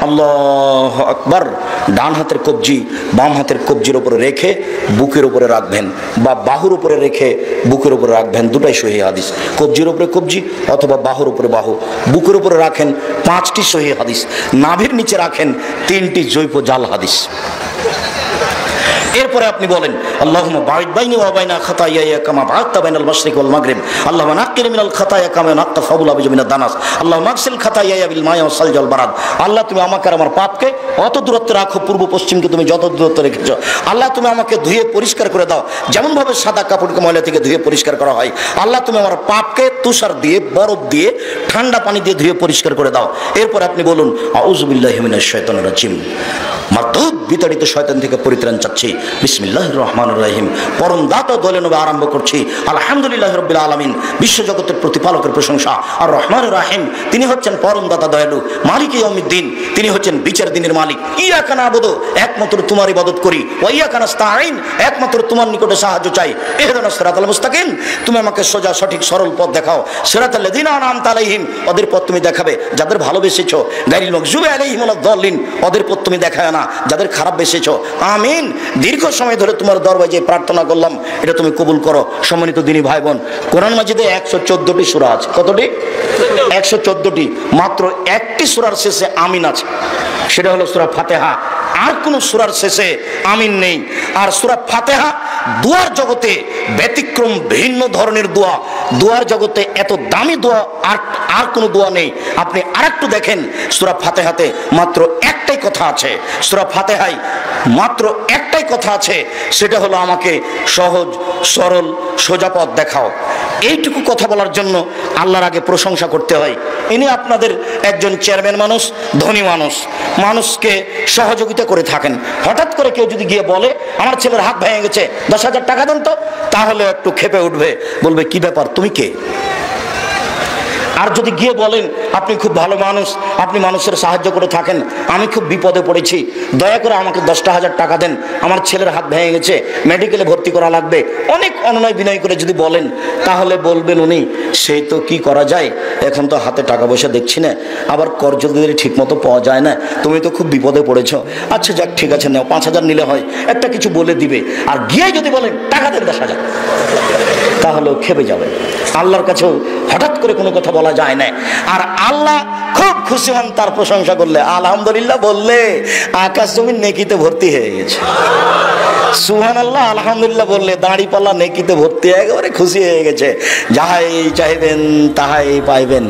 আল্লাহু আকবার। ডান হাতের কবজি বাম হাতের কবজির উপরে রেখে বুকের উপরে রাখবেন, বা বাহুর উপরে রেখে বুকের উপরে রাখবেন, দুটাই সহিহ হাদিস। কবজির উপরে কবজি অথবা বাহুর উপরে বাহু, বুকের উপরে রাখেন 5টি সহিহ হাদিস, নাভির নিচে রাখেন 3টি জৈব জাল হাদিস। এরপরে আপনি বলেন আল্লাহুম্মা বা'id বাইনি ওয়া বাইনা খাতায়ায়া কামা বা'adta বাইনাল মাশরিক ওয়াল মাগরিব, আল্লাহুম্মা নাক্কিনি মিনাল খাতায়া কামা নাক্কা সাবুল আবিজ মিনাদ দানাস, আল্লাহুম্মা আগসিল খাতায়ায়া বিল মা'i ওয়াস সালজি ওয়াল বারাদ। আল্লাহ তুমি আমাকে আর আমার পাপকে অত দূরত্বে রাখো পূর্ব পশ্চিমকে তুমি যত দূরত্বে রেখেছো। আল্লাহ তুমি আমাকে ধুয়ে পরিষ্কার করে দাও যেমন ভাবে সাদা কাপড়কে ময়লা থেকে ধুয়ে পরিষ্কার করা হয়। আল্লাহ তুমি আমার পাপকে তুষার দিয়ে, বরফ দিয়ে, ঠান্ডা পানি দিয়ে ধুয়ে পরিষ্কার করে দাও। এরপর আপনি বলুন আউযু বিল্লাহি মিনাশ শাইতানির রাজিম, মারদুদ বিতাড়িত শয়তান থেকে পরিত্রাণ চাচ্ছি। বিসমিল্লাহির রহমানির রহিম, পরম দাতা দয়ালু নবী আরম্ভ করছি আলহামদুলিল্লাহি রাব্বিল আলামিন, বিশ্বজগতের প্রতিপালকের প্রশংসা। আর রহমানির রহিম, তিনি হচ্ছেন পরম দাতা দয়ালু। মালিক ইয়াউমিদ্দিন, তিনি হচ্ছেন বিচার দিনের মালিক। ইয়াকা না'বুদু, একমাত্র তোমার ইবাদত করি। ওয়া ইয়াকা নাস্তাঈন, একমাত্র তোমার নিকটে সাহায্য চাই। ইহদিনাস সিরাতাল মুস্তাকিম, তুমি আমাকে সোজা সঠিক সরল পথ দেখাও। সিরাতাল লাযিনা আন'আমতা আলাইহিম, ওদের পথ তুমি দেখাবে যাদের ভালোবেসেছো। গায়রিল মাগযুবি আলাইহিম ওয়ালাদ দাল্লিন, ওদের পথ তুমি দেখায় না যাদের খারাপ বেসেছো। আমিন। দীর্ঘ সময় ধরে তোমার দরবারে যে প্রার্থনা করলাম এটা তুমি কবুল করো। সম্মানিত দিনী ভাই বোন, কোরআন মাজিদে 114টি সূরা আছে। কতটি? 114টি। মাত্র একটি সূরার শেষে আমিন আছে, সেটা হলো সূরা ফাতিহা। আর কোন সূরার শেষে আমিন নেই। আর সূরা ফাতিহা দোয়ার জগতে ব্যতিক্রম, ভিন্ন ধরনের দোয়া। দোয়ার জগতে এত দামি দোয়া আর কোনো দোয়া নেই। আপনি আরেকটু দেখেন, সূরা ফাতিহাতে মাত্র একটাই কথা আছে। সূরা ফাতিহায় মাত্র একটাই কথা আছে, সেটা হলো আমাকে সহজ সরল সোজা পথ দেখাও। এইটুকু কথা বলার জন্য আল্লাহর আগে প্রশংসা করতে হয়। ইনি আপনাদের একজন চেয়ারম্যান মানুষ, ধনী মানুষ, মানুষকে সহযোগিতা করে থাকেন। হঠাৎ করে কেউ যদি গিয়ে বলে আমার ছেলের হাত ভেঙে গেছে, 10,000 টাকা দেন তো, তাহলে একটু ক্ষেপে উঠবে, বলবে কি ব্যাপার, তুমি কে? আর যদি গিয়ে বলেন আপনি খুব ভালো মানুষ, আপনি মানুষের সাহায্য করে থাকেন, আমি খুব বিপদে পড়েছি, দয়া করে আমাকে 10,000 টাকা দেন, আমার ছেলের হাত ভেঙে গেছে, মেডিকেলে ভর্তি করা লাগবে, অনেক অনুনয় বিনয় করে যদি বলেন, তাহলে বলবেন উনি সেই তো কি করা যায়, এখন তো হাতে টাকা পয়সা দেখছি না, আবার কর্জ দিলে ঠিক মতো পাওয়া যায় না, তুমি তো খুব বিপদে পড়েছো, আচ্ছা যাক ঠিক আছে নাও, 5,000 নিলে হয়, একটা কিছু বলে দিবে। আর গিয়ে যদি বলেন টাকা দেন 10,000, তাহলেও খেপে যাবে। আল্লাহর কাছেও হঠাৎ করে কোনো কথা বলা যায় না। আর আল্লাহ খুব খুশি হন তার প্রশংসা করলে, আলহামদুলিল্লাহ বললে আকাশ জমিন নেকিতে ভর্তি হয়ে গেছে। সুবহানাল্লাহ, আলহামদুলিল্লাহ বললে দাড়ি পাল্লা নেকিতে ভর্তি, একেবারে খুশি হয়ে গেছে, যাহাই চাইবেন তাহাই পাইবেন।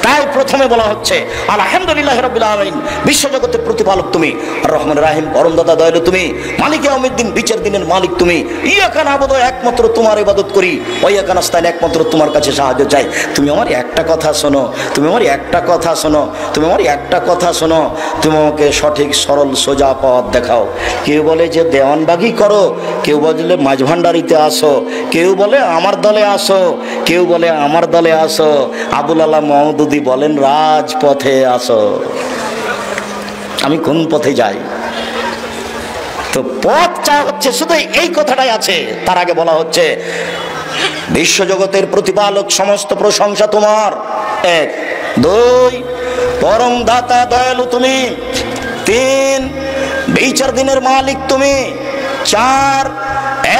তাই প্রথমে বলা হচ্ছে আলহামদুলিল্লাহ রাব্বিল আলামিন, বিশ্বজগতের প্রতিপালক তুমি, আর রহমান রাহিম পরম দাতা দয়ালু তুমি, মালিক ইয়াউমিদ্দিন বিচার দিনের মালিক তুমি, ইয়াকা না'বুদু একমাত্র তোমার ইবাদত করি, ওয়া ইয়াকা নাস্তাঈন একমাত্র তোমার কাছে সাহায্য চাই। তুমি আমার একটা কথা শোনো, তুমি আমার একটা কথা শোনো, তুমি আমার একটা কথা শোনো, তুমি আমাকে সঠিক সরল সোজা পথ দেখাও। কেউ বলে যে দেওয়ানবাগি করো, কেউ বলে মাঝ ভান্ডারিতে আসো, কেউ বলে আমার দলে আসো, কেউ বলে আমার দলে আসো, আবুল আলা মওদুদি বলেন রাজপথে আসো। আমি কোন পথে যাই? তো পথ চা হচ্ছে শুধু এই কথাটাই আছে। তার আগে বলা হচ্ছে বিশ্বজগতের প্রতিপালক, সমস্ত প্রশংসা তোমার। 1, 2 পরম দাতা দয়ালু তুমি, 3 বিচার দিনের মালিক তুমি, 4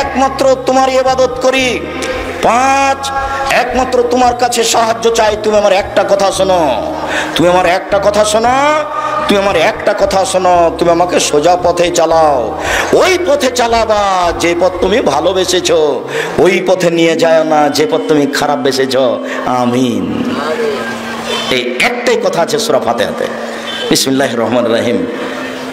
একমাত্র তোমার ইবাদত করি, 5 একমাত্র তোমার কাছে সাহায্য চাই। তুমি আমার একটা কথা শোনো, তুমি আমার একটা কথা শোনো, তুমি আমার একটা কথা শোনো, তুমি আমাকে সোজা পথে চালাও, ওই পথে চালাবা যে পথ তুমি ভালোবেসেছো, ওই পথে নিয়ে যায় না যে পথ তুমি খারাপ বেসেছো। আমিন। এই একটাই কথা আছে সূরা ফাতিহাতে। বিসমিল্লাহির রহমানির রহিম,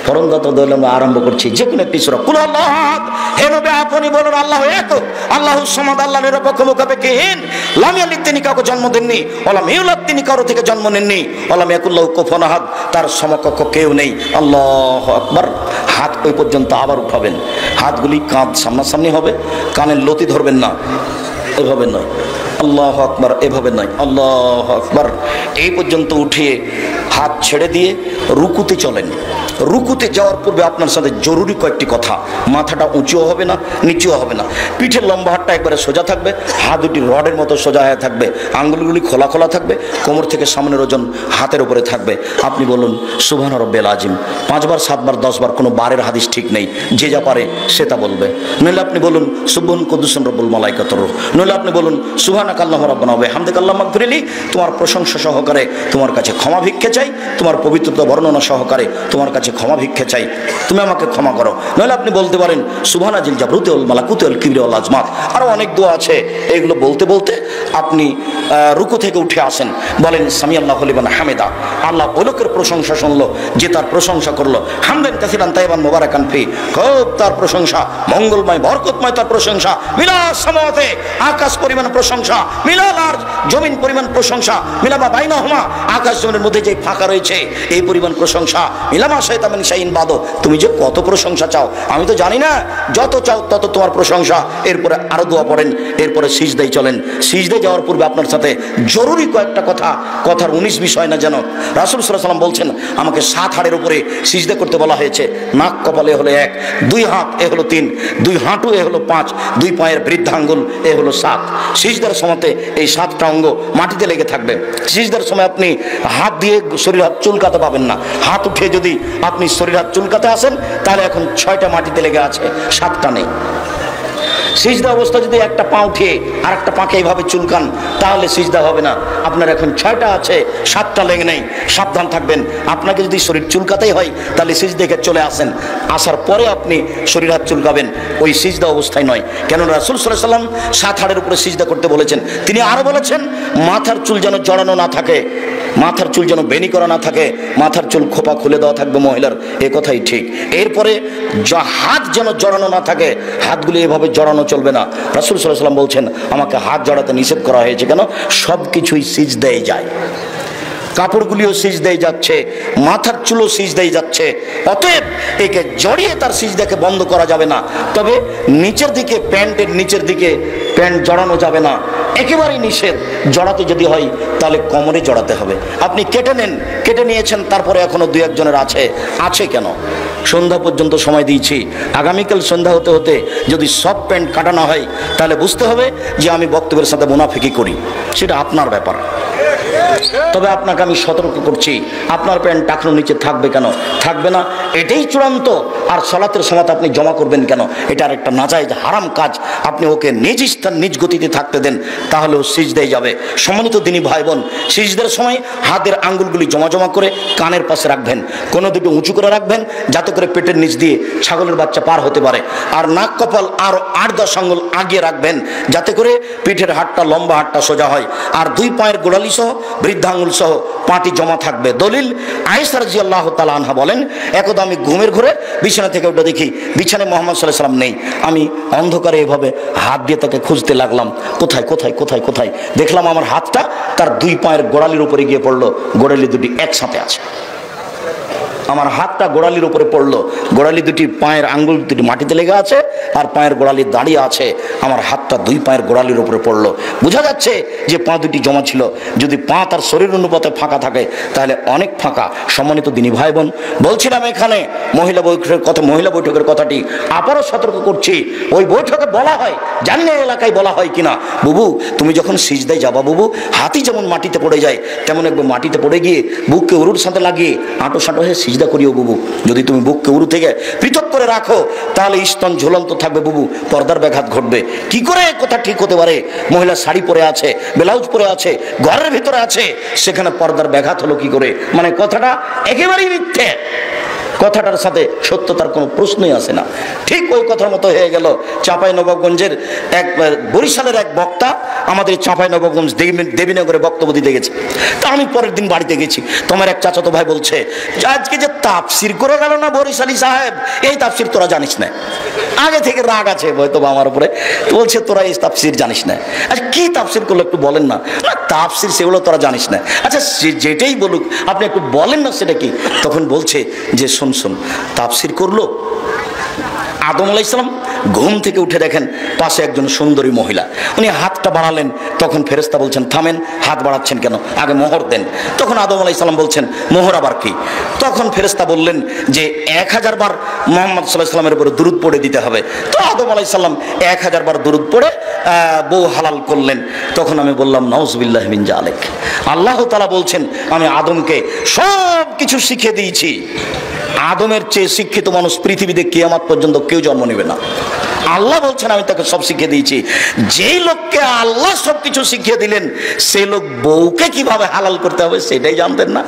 পরম দাতা দয়ালু আরম্ভ করছি যে কোনো একটি সূরা। কুল আল্লাহু আহাদ, হে নবী আপনি বলুন আল্লাহু একক, আল্লাহুস সামাদ, আল্লাহ নিরপেক্ষ মুখাপেক্ষীহীন, লাম ইয়ালিদ তিনি কাউকে জন্ম দেননি, ওয়ালাম ইউলাদ তিনি কারো থেকে জন্ম নেননি, ওয়ালাম ইয়াকুল লাহু কুফুয়ান আহাদ তার সমকক্ষ কেউ নেই। আল্লাহু আকবার। হাত ওই পর্যন্ত আবার উঠাবেন, হাতগুলি কাঁধ সামনাসামনি হবে, কানের লতি ধরবেন না, এভাবে নয়, আল্লাহু আকবার, এভাবে নয়, আল্লাহু আকবার। এই পর্যন্ত উঠিয়ে হাত ছেড়ে দিয়ে রুকুতে চলেন। রুকুতে যাওয়ার পূর্বে আপনার সাথে জরুরি কয়েকটি কথা, মাথাটা উঁচুও হবে না নিচুও হবে না, পিঠের লম্বাটা কপারটা একবারে সোজা থাকবে, হাত দুটি রডের মতো সোজা হয়ে থাকবে, আঙ্গুলগুলি খোলা খোলা থাকবে, কোমর থেকে সামনের ওজন হাতের উপরে থাকবে। আপনি বলুন সুবহান রব্বিল আজিম 5 বার 7 বার 10 বার, কোনো বারের হাদিস ঠিক নেই, যে যা পারে সে তা বলবে। নইলে আপনি বলুন সুবহান কুদ্দুসুন রব্বুল মালাইকাতুর রূহ, নইলে আপনি বলুন সুবহানাকা আল্লাহুম্মা রাব্বানা ওয়া বিহামদিকা আল্লাহুম্মা মাগফিরলি, তোমার প্রশংসা সহকারে তোমার কাছে ক্ষমা ভিক্ষে চাই, তোমার পবিত্রতা বর্ণনা সহকারে তোমার কাছে ক্ষমা ভিক্ষে চাই, তুমি আমাকে ক্ষমা করো। নইলে আপনি বলতে পারেন সুবহানাজিল জাবরুতি ওয়াল মালাকুতি ওয়াল কিবরিয়া ওয়াল আজমাত। আরও অনেক দোয়া আছে, এগুলো বলতে বলতে আপনি রুকু থেকে উঠে আসেন, বলেন সামি আল্লাহু লিমান হামিদা, আল্লাহ ওই লোকের প্রশংসা শুনলো যে তার প্রশংসা করলো, হামদান কাসিরান তাইবান মুবারাকান ফি, খুব তার প্রশংসা, মঙ্গলময় বরকতময় তার প্রশংসা, মিলাস সামাওয়াতে, আকাশ পরিমাণ প্রশংসা, মিলাল আর জমিন পরিমাণ প্রশংসা, মিলামা বাইনাহুমা, আকাশ জমিনের মধ্যে যে ফাঁকা রয়েছে এই পরিমাণ প্রশংসা, মিলামা শাইতা মিন শাইইন বাদো, তুমি যে কত প্রশংসা চাও আমি তো জানি না, যত চাও তত তোমার প্রশংসা। এরপরে আরো দোয়া পড়েন, এরপরে সিজদায় চলেন। সিজদায় যাওয়ার পূর্বে আপনার সাথে জরুরি কয়েকটা কথার 19 বিষয় না যেন। রাসূল সাল্লাল্লাহু আলাইহি ওয়াসাল্লাম বলছেন আমাকে 7 হাড়ের উপরে সিজদা করতে বলা হয়েছে। নাক কপালে হলো 1, 2 হাত এ হলো 3, 2 হাঁটু এ হলো 5, 2 পায়ের বৃদ্ধাঙ্গুল এ হলো 7। সিজদার সময়তে এই 7টা অঙ্গ মাটিতে লেগে থাকবে। সিজদার সময় আপনি হাত দিয়ে শরীর হাত চুলকাতে পাবেন না। হাত উঠিয়ে যদি আপনি শরীর হাত চুলকাতে আসেন তাহলে এখন 6টা মাটিতে লেগে আছে, 7টা নেই। সিজদা অবস্থা যদি একটা পা উঠিয়ে আর একটা পাকে এইভাবে চুলকান তাহলে সিজদা হবে না। আপনার এখন 6টা আছে, 7টা লেগে নেই, সাবধান থাকবেন। আপনাকে যদি শরীর চুলকাতেই হয় তাহলে সিজদা থেকে চলে আসেন, আসার পরে আপনি শরীর হাত চুলকাবেন, ওই সিজদা অবস্থায় নয়। কেন রাসূল সাল্লাল্লাহু আলাইহি ওয়াসাল্লাম 7 হাড়ের উপরে সিজদা করতে বলেছেন। তিনি আরো বলেছেন মাথার চুল যেন জড়ানো না থাকে, মাথার চুল যেন বেনি করা না থাকে, মাথার চুল খোপা খুলে দেওয়া থাকবে মহিলার, এ কথাই ঠিক। এরপরে হাত যেন জড়ানো না থাকে, হাতগুলি এভাবে জড়ানো চলবে না। রাসূল সাল্লাল্লাহু আলাইহি ওয়াসাল্লাম বলছেন আমাকে হাত জড়াতে নিষেধ করা হয়েছে। কেন? সব কিছুই সিজদায় যায়, কাপড়গুলিও সিজদায় যাচ্ছে, মাথার চুলও সিজদায় যাচ্ছে। অতএব একে জড়িয়ে তার সিজদাকে বন্ধ করা যাবে না। তবে নিচের দিকে, প্যান্টের নিচের দিকে প্যান্ট জড়ানো যাবে না, একেবারেই নিষেধ। জড়াতে যদি হয় তাহলে কোমরে জড়াতে হবে। আপনি কেটে নেন, কেটে নিয়েছেন, তারপরে এখনো 2-1 জনের আছে কেন? সন্ধ্যা পর্যন্ত সময় দিয়েছি, আগামীকাল সন্ধ্যা হতে হতে যদি সব প্যান্ট কাটানো হয় তাহলে বুঝতে হবে যে আমি বক্তব্যের সাথে মুনাফিকি করি, সেটা আপনার ব্যাপার। তবে আপনাকে আমি সতর্ক করছি, আপনার প্যান্ট টাকনোর নিচে থাকবে কেন? থাকবে না, এটাই চূড়ান্ত। আর সালাতের সময় আপনি জমা করবেন কেন? এটা আর একটা নাজায়েজ হারাম কাজ। আপনি ওকে নিজ স্থান নিজ গতিতে থাকতে দেন, তাহলে ও সিজদায় যাবে। সম্মানিত দিনী ভাই বোন, সিজদার সময় হাতের আঙ্গুলগুলি জমা জমা করে কানের পাশে রাখবেন, কোনো দুটো উঁচু করে রাখবেন যাতে করে পেটের নিচ দিয়ে ছাগলের বাচ্চা পার হতে পারে। আর নাক কপাল আরো 8-10 আঙ্গুল আগিয়ে রাখবেন যাতে করে পিঠের হাড়টা, লম্বা হাড়টা সোজা হয়। আর 2 পায়ের গোড়ালি সহ, বৃদ্ধাঙ্গুল সহ পাটি জমা থাকবে। দলিল আয়েশা রাদিয়াল্লাহু তাআলা আনহা বলেন, একদা আমি ঘুমের ঘরে বিছানা থেকে উঠে দেখি বিছানায় মুহাম্মদ সাল্লাল্লাহু আলাইহি ওয়াসাল্লাম নেই। আমি অন্ধকারে এভাবে হাত দিয়ে তাকে খুঁজতে লাগলাম, কোথায় কোথায় কোথায় কোথায়। দেখলাম আমার হাতটা তার 2 পায়ের গোড়ালির উপরে গিয়ে পড়লো, গোড়ালি দুটি একসাথে আছে। আমার হাতটা গোড়ালির উপরে পড়লো, গোড়ালি দুটি পায়ের আঙ্গুল দুটি মাটিতে লেগে আছে আর পায়ের গোড়ালি দাঁড়িয়ে আছে। আমার হাতটা 2 পায়ের গোড়ালির উপরে পড়লো। বোঝা যাচ্ছে যে পা দুটি জমা ছিল। যদি পা তার শরীর অনুপাতে ফাঁকা থাকে তাহলে অনেক ফাঁকা। সম্মানিত দিনী ভাই বোন, বলছিলাম এখানে মহিলা বৈঠকের কথাটি আবারও সতর্ক করছি। ওই বৈঠকে বলা হয়, জানি না এলাকায় বলা হয় কিনা, বুবু তুমি যখন সিজদায় যাবা বুবু, হাতি যেমন মাটিতে পড়ে যায় তেমন একবার মাটিতে পড়ে গিয়ে বুককে উরুর সাথে লাগিয়ে আঁটো সাঁটো হয়ে সিজদা করিও বুবু। যদি তুমি বুককে উরু থেকে পৃথক করে রাখো তাহলে স্তন ঝুলন্ত থাকবে বুবু, পর্দার ব্যাঘাত ঘটবে। কি করে কথা ঠিক হতে পারে? মহিলা শাড়ি পরে আছে, ব্লাউজ পরে আছে, ঘরের ভিতরে আছে, সেখানে পর্দার ব্যাঘাত হলো কি করে? মানে কথাটা একেবারেই মিথ্যে, কথাটার সাথে সত্যতার কোনো প্রশ্নই আসে না। ঠিক ওই কথার মতো হয়ে গেল চাঁপাইনবাবগঞ্জের বরিশালের এক বক্তা আমাদের চাঁপাইনবাবগঞ্জ দেবীনগরে বক্তব্য দিতে গেছে। তা আমি পরের দিন বাড়িতে গেছি, তোমার এক চাচাতো ভাই বলছে আজকে যে তাফসির করে গেল না বরিশালী সাহেব, এই তাফসির তোরা জানিস না। আগে থেকে রাগ আছে হয়তো আমার উপরে, বলছে তোরা এই তাফসির জানিস না। আচ্ছা কি তাফসির করলো একটু বলেন না। তাফসির সেগুলো তোরা জানিস না। আচ্ছা যেটাই বলুক আপনি একটু বলেন না সেটা কি। তখন বলছে যে শোন তাফসির করলো আদম আলাইহিস সালাম ঘুম থেকে উঠে দেখেন পাশে একজন সুন্দরী মহিলা, উনি হাতটা বাড়ালেন, তখন ফেরেশতা বলছেন থামেন, হাত বাড়াচ্ছেন কেন, আগে মোহর দেন। তখন আদম আলাইহিস সালাম বলছেন মোহর আবার কি? তখন ফেরেশতা বললেন যে 1000 বার মুহাম্মদ সাল্লাল্লাহু আলাইহি সাল্লামের উপরে দুরূদ পড়ে দিতে হবে। তো আদম আলাইহিস সালাম 1000 বার দুরূদ পড়ে বউ হালাল করলেন। তখন আমি বললাম নাউযুবিল্লাহি মিন যালিক, আল্লাহ তাআলা বলছেন আমি আদমকে সব কিছু শিখিয়ে দিয়েছি। আদমের চেয়ে শিক্ষিত মানুষ পৃথিবীতে কিয়ামত পর্যন্ত কেউ জন্ম নেবে না। আল্লাহ বলছেন আমি তাকে সব শিখিয়ে দিয়েছি। যেই লোককে আল্লাহ সবকিছু শিখিয়ে দিলেন সেই লোক বউকে কিভাবে হালাল করতে হবে সেটাই জানতেন না।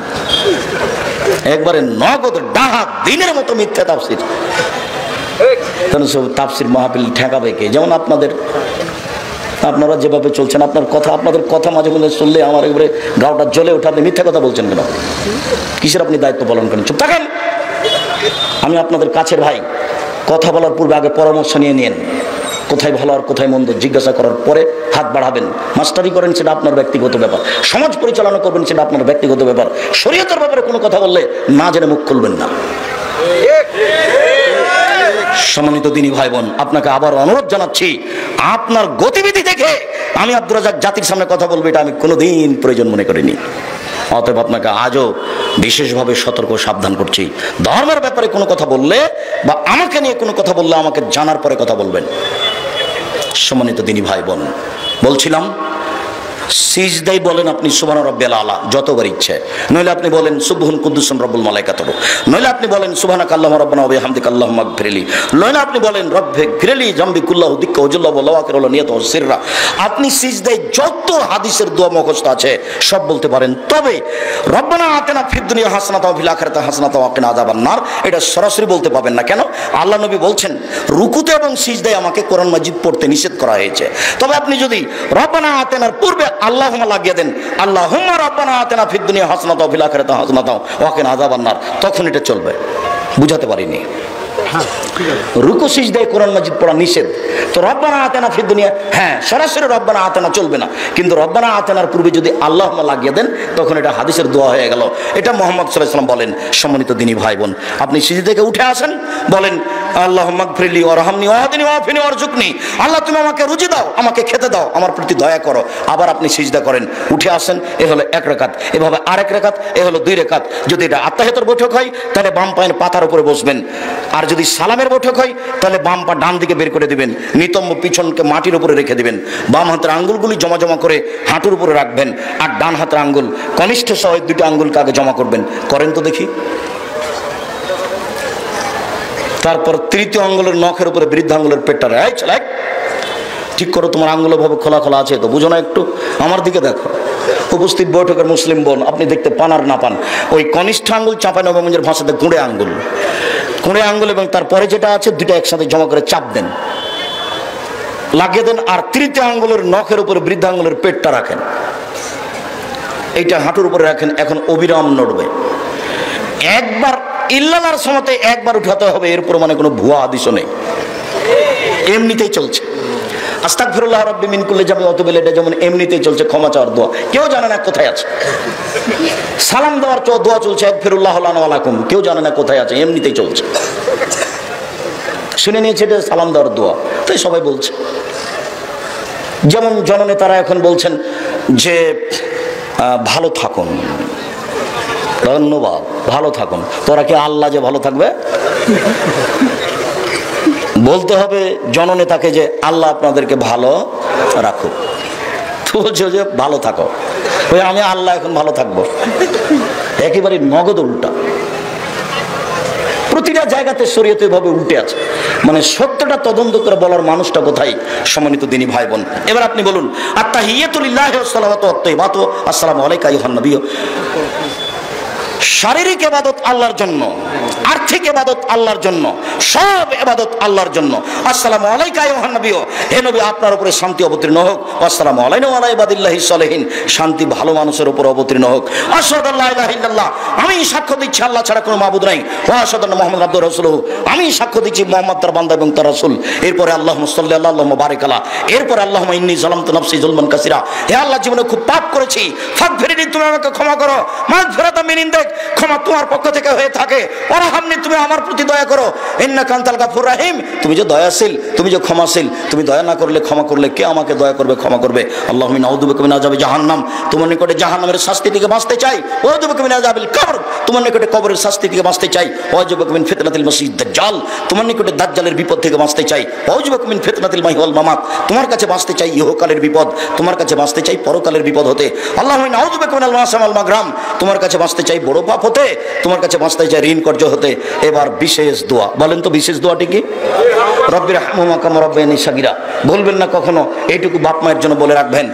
একবারে নগদ ডাহাত দিনের মতো মিথ্যা তাফসীর। কারণ সব তাফসীর মাহফিল ঠেকাবে কে? যেমন আপনারা যেভাবে চলছেন, আপনাদের কথা মাঝে মধ্যে শুনলে আমার একবারে গাওটা জ্বলে ওঠে। আপনি মিথ্যা কথা বলছেন কেন? কিসের আপনি দায়িত্ব পালন করেন? চুপ থাকেন। আমি আপনাদের কাছের ভাই, কথা বলার পূর্বে আগে পরামর্শ নিয়ে নিন। কোথায় ভালো আর কোথায় মন্দ জিজ্ঞাসা করার পরে হাত বাড়াবেন। মাস্টারি করেন সেটা আপনার ব্যক্তিগত ব্যাপার, সমাজ পরিচালনা করবেন সেটা আপনার ব্যক্তিগত ব্যাপার। শরীয়তের ব্যাপারে কোনো কথা বললে না জেনে মুখ খুলবেন না। সম্মানিত দিনী ভাই বোন, আপনাকে আবার অনুরোধ জানাচ্ছি, আপনার গতিবিধি দেখে আমি আব্দুর রাজ্জাক জাতির সামনে কথা বলবো এটা আমি কোনোদিন প্রয়োজন মনে করিনি। অতএব আপনাকে আজও বিশেষভাবে সতর্ক সাবধান করছি, ধর্মের ব্যাপারে কোনো কথা বললে বা আমাকে নিয়ে কোনো কথা বললে আমাকে জানার পরে কথা বলবেন। সম্মানিত দিনী ভাই বোন, বলছিলাম সিজদাই বলেন আপনি সুবহান রাব্বিয়াল আলা যতবার ইচ্ছে, নইলে আপনি বলেন সুবহুন কুদ্দুসুন রব্বুল মালাইকাতুহু, নইলে আপনি বলেন সুবহানাকা আল্লাহুম্মা রাব্বানা ওয়া বিহামদিকা আল্লাহুম্মা ইগফিরলি, নইলে আপনি বলেন রব্বিগফিরলি জামবি কুল্লাহু দিক্কা ওয়া জাল্লা ওয়া লাওয়াকির ওয়া নিয়াতু ওয়া সিররা। আপনি সিজদায় যত হাদিসের দোয়া মুখস্থ আছে সব বলতে পারেন। তবে রব্বানা আতিনা ফিদ দুনিয়া হাসানাতাও ওয়া ফিল আখিরাতি হাসানাতাও ওয়া কিনা আযাবান নার এটা সরাসরি বলতে পাবেন না। কেন? আল্লাহ নবী বলছেন রুকুতে এবং সিজদায় আমাকে কোরআন মাজিদ পড়তে নিষেধ করা হয়েছে। তবে আপনি যদি রব্বানা আতিনার পূর্বে আল্লাহুম্মা লাগিয়ে দেন, আল্লাহুম্মা রাব্বানা আতিনা ফিদ দুনিয়া হাসানাতাও ওয়া ফিল আখিরাতি হাসানাতাও ওয়া কিনা আযাবান নার, তখন এটা চলবে। বুঝাতে পারিনি? রুকু সিজদায় কোরআন মাজিদ পড়া নিষেধ। তো রব্বানা আতিনা ফিদ দুনিয়া, হ্যাঁ সরাসরি রব্বানা আতিনা চলবে না, কিন্তু রব্বানা আতিনার পূর্বে যদি আল্লাহুম্মা লাগিয়ে দেন তখন এটা হাদিসের দোয়া হয়ে গেল। এটা মুহাম্মদ সাল্লাল্লাহু আলাইহি ওয়াসাল্লাম বলেন। সম্মানিত দিনী ভাই বোন, আপনি সিজদা থেকে উঠে আসেন, বলেন আল্লাহুম্মা ইগফিরলি ওয়ারহামনি ওয়াহদিনি ওয়াফিনি ওয়ারজুকনি, আল্লাহ তুমি আমাকে রুজি দাও, আমাকে খেতে দাও, আমার প্রতি দয়া করো। আবার আপনি সিজদা করেন, উঠে আসেন, এ হলো 1 রাকাত, এভাবে আরেক রাকাত, এ হলো 2 রাকাত। যদি এটা আত্তাহিয়াতের বৈঠক হয় তাহলে বাম পায়ের পাতার উপরে বসবেন, আর যদি সালামের বৈঠক হয় তাহলে বাম পা ডান দিকে বের করে দিবেন, নিতম্ব পিছনকে মাটির উপরে রেখে দিবেন, বাম হাতের আঙ্গুলগুলি জমা জমা করে হাঁটুর উপরে রাখবেন, আর ডান হাতের আঙ্গুল কনিষ্ঠ সহ 2টি আঙ্গুলকে আগে জমা করবেন। করেন তো দেখি। তারপর 3য় আঙ্গুলের নখের উপরে বৃদ্ধাঙ্গুলের পেটটা ঠিক করো। তোমার আঙ্গুল ভাবে খোলা খোলা আছে তো, বুঝো না? একটু আমার দিকে দেখো। উপস্থিত বৈঠকের মুসলিম বোন, আপনি দেখতে পান আর না পান, ওই কনিষ্ঠ আঙ্গুল চাঁপাইনবাবগঞ্জের ভাষাতে কুঁড়ে আঙ্গুল এবং তারপরে যেটা আছে 2টা একসাথে জমা করে চাপ দেন, লাগিয়ে দেন, আর 3য় আঙ্গুলের নখের উপরে বৃদ্ধাঙ্গুলের পেটটা রাখেন, এইটা হাঁটুর উপরে রাখেন। এখন অবিরাম নড়বে। একবার ইল্লাল্লাহর সময়তে একবার উঠাতে হবে, এরপর মানে কোনো ভুয়া হাদিসও নেই, এমনিতেই চলছে। আস্তাগফিরুল্লাহ রাব্বি মিন কুল্লি যাবে অত বেলে, এটা যেমন এমনিতেই চলছে, ক্ষমা চাওয়ার দোয়া, কেউ জানে না কোথায় আছে। সালাম দেওয়ার দোয়া চলছে আগফিরুল্লাহ লানা ওয়া লাকুম, কেউ জানে না কোথায় আছে, এমনিতেই চলছে। শুনে নিয়েছে এটা সালাম দেওয়ার দোয়া, তাই সবাই বলছে। যেমন জননেতারা এখন বলছেন যে ভালো থাকুন, ধন্যবাদ, ভালো থাকুন। তোরা কি আল্লাহ যে ভালো থাকবে? বলতে হবে জননেতাকে যে আল্লাহ আপনাদেরকে ভালো রাখুক। বলছো যে ভালো থাকো, ওই আমি আল্লাহ এখন ভালো থাকবো, একেবারে নগদ উল্টা। প্রতিটা জায়গাতে শরীয়তে ভাবে উল্টে আছে, মানে সত্যটা তদন্ত করে বলার মানুষটা কোথায়? সম্মানিত দিনী ভাই বোন, এবার আপনি বলুন আত্তাহিয়াতু লিল্লাহি ওয়াস সালাওয়াতু ওয়াত তাইয়্যিবাতু আসসালামু আলাইকা আইয়ুহান নবী। শারীরিক ইবাদত আল্লাহর জন্য, আর্থিক ইবাদত আল্লাহর জন্য, সব ইবাদত আল্লাহর জন্য। আসসালামু আলাইকা আইয়ুহান নবী, হে নবী আপনার উপরে শান্তি অবতীর্ণ হোক। আসসালামু আলাইনা ওয়া আলা ইবাদিল্লাহিস সালিহিন, শান্তি ভালো মানুষের উপর অবতীর্ণ হোক। আশহাদু আল্লা ইলাহা ইল্লাল্লাহ, আমি সাক্ষ্য দিচ্ছি আল্লাহ ছাড়া কোনো মাবুদ নাই। ওয়া আশহাদু আন্না মুহাম্মাদান আবদুহু ওয়া রাসূলুহু, আমি সাক্ষ্য দিচ্ছি মুহাম্মদ তার বান্দা এবং তার রাসূল। এরপরে আল্লাহুম্মা সাল্লি আলা আল্লাহুম্মা বারিক আলা, এরপরে আল্লাহুম্মা ইন্নী যালামতু নাফসি যুলমান কাসীরা, হে আল্লাহ জীবনে খুব পাপ করেছি, ফাগফিরলি তুমি আমাকে ক্ষমা করো। মাগফিরাতাম মিন ইনদিক, ক্ষমা তোমার পক্ষ থেকে হয়ে থাকে। ওরহামনি, তুমি আমার প্রতি দয়া করো। ইন্নাকা আনতাল গাফুর রাহিম, তুমি যে দয়াশীল, তুমি যে ক্ষমাশীল, তুমি দয়া না করলে, ক্ষমা করলে কে আমাকে দয়া করবে, ক্ষমা করবে। আল্লাহুম্মা নাউযু বিকা মিন আযাবি জাহান্নাম, তোমার নিকটে জাহান্নামের শাস্তি থেকে বাঁচতে চাই। ওয়া আউযু বিকা মিন আযাবিল কবর, তোমার নিকটে কবরের শাস্তি থেকে বাঁচতে চাই। ওয়া আউযু বিকা মিন ফিতনাতিল মাসিহিদ দাজ্জাল, তোমার নিকটে দাজ্জালের বিপদ থেকে বাঁচতে চাই। ওয়া আউযু বিকা মিন ফিতনাতিল মাহি ওয়াল মামাত, তোমার কাছে বাঁচতে চাই ইহকালের বিপদ, তোমার কাছে বাঁচতে চাই পরকালের বিপদ হতে। আল্লাহুম্মা নাউযু বিকা মিনাল মাসাম ওয়াল মাগরাম, তোমার কাছে বাঁচতে চাই বড় পাপ হতে, তোমার কাছে বাঁচতে চাই ঋণ কর্য হতে। এবার বিশেষ দোয়া বলেন তো, বিশেষ দোয়াটি কি? রব্বির রহমুহুমা কামা রাব্বায়ানি সাগীরা, বলবেন না কখনো, এইটুকু বাপ মায়ের জন্য বলে রাখবেন।